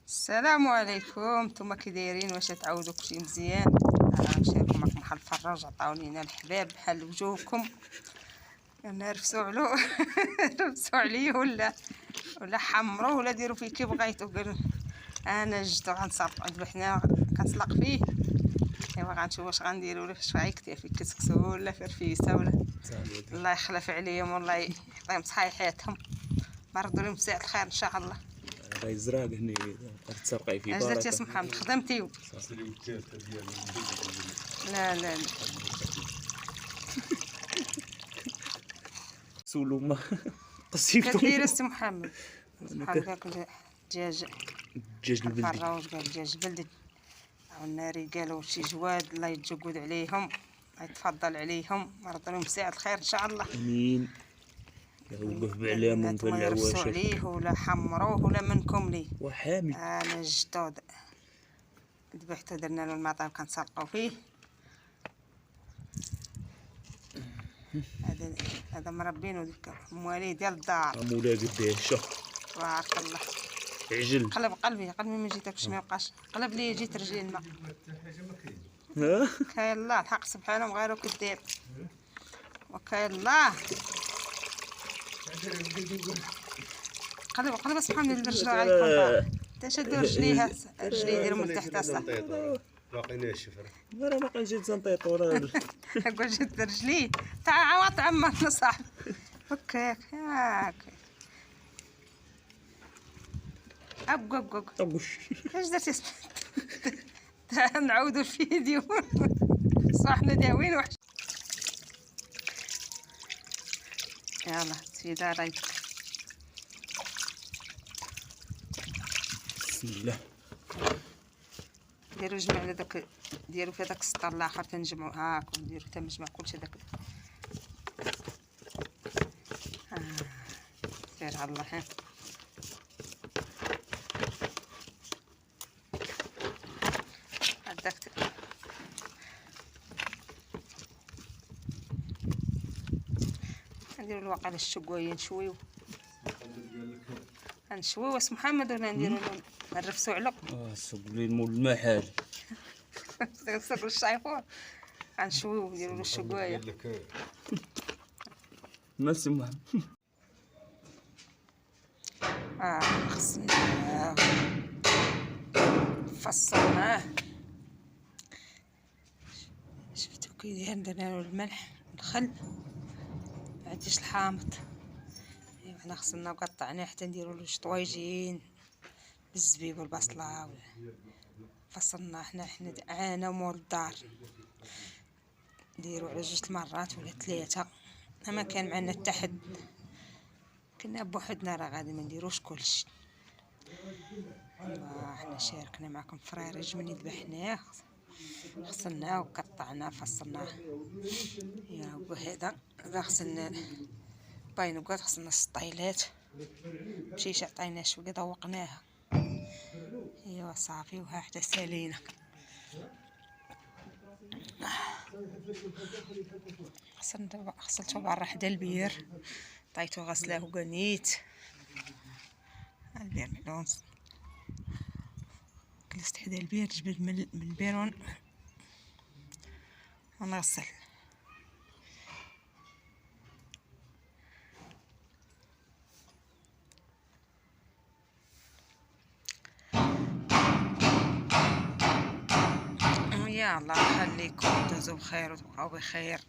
السلام عليكم. نتوما كي دايرين؟ واش تعاودوا كلشي مزيان؟ انا نشاركوا معكم بحال الفراج، عطاو لينا الحباب بحال وجوهكم. نرفسوا علو نرفسوا عليه ولا حمروه ولا ديروا فيه كي بغيتوا. قالوا انا جدو غنصرف ذبحنا كنسلق فيه. ايوا غنشوف واش غنديروا له، فاش غيكتي في كسكسو ولا فرفيسه ولا. الله يخلف عليهم والله يعطيهم صحيحاتهم، مرضوا لهم بساعة الخير ان شاء الله. غيزرع هني تسرقي في اجلت بركه. يا سي محمد خدمتيو؟ لا لا لا سولو ما تصيفتو كدير السي محمد؟ بحال داك الدجاج البلدي. الفراوج قال الدجاج البلدي. الناري قالوا شي جواد، الله يتجود عليهم، الله يتفضل عليهم، مرض لهم ساعة الخير ان شاء الله. امين. يوقف بعلام نتوما ونبلع يرفسوا واشف عليه ولا حمروه ولا منكم ليه. وحامي. انا جدود ذبحتو، درنا له المطعم كنسلقوا فيه. هذا مربينو ديك مواليه ديال الدار. مولا قداش تبارك الله. عجل قلب قلبي ما جيتكش، ما يبقاش قلب لي جيت رجلي الماء. ها كاين الله الحق سبحانه غيرو كدير. وكاين الله قلب سبحان الله. الرجل عليكم تا شدوا رجليها، رجلي يديروا من تحت اصلا. باقي ناشف راه باقي جيت زنطيطو راه قول جد رجلي تاع عوض عمرنا صاحبي. هكاك هاك أق اش درتي؟ نعاودوا الفيديو صحنا داوين وحش. يلا سيدة رايك بسم الله. ديروا جمع على داك، ديروا في داك السطر الاخر تنجمعوا هاك، ونديروا تنجمع كلشي داك. سير على الله. ها هداك نديروا الواقع للشقويه نشويو. نشويو اسم محمد ولا نديروا نرفسوا علو؟ سوق لي مول المحل سوق الشايفور. غنشويو نديروا له الشقوايه. ماشي محمد. خصناه فصلناه. شفتو كي داير، درنا له الملح والخل، معديش الحامض. ايوا حنا خصنا قطعناه حتى نديرو له شطويجين بالزبيب والبصله. فصلناه حنا عانى مول الدار، نديرو على 2 مرات ولا 3. ما كان معنا حتى حد، كنا بوحدنا راه غادي ما نديروش كلشي. ايوا حنا شاركنا معكم فرارج من ذبحناه، غسلناه وقطعناه فصلناه. يا وهذا غسلنا باينوكات، غسلنا السطيلات مشيش عطيناه شويه ذوقناها. ايوا صافي وها حتى سالينا. غسلتو برا حدا البير، عطيتو غسلاه وقنيت. البير ملونس، جلست حدا البير، جبد من البير ونغسل. يا الله يخليكم، دوزوا بخير وتبقاو بخير.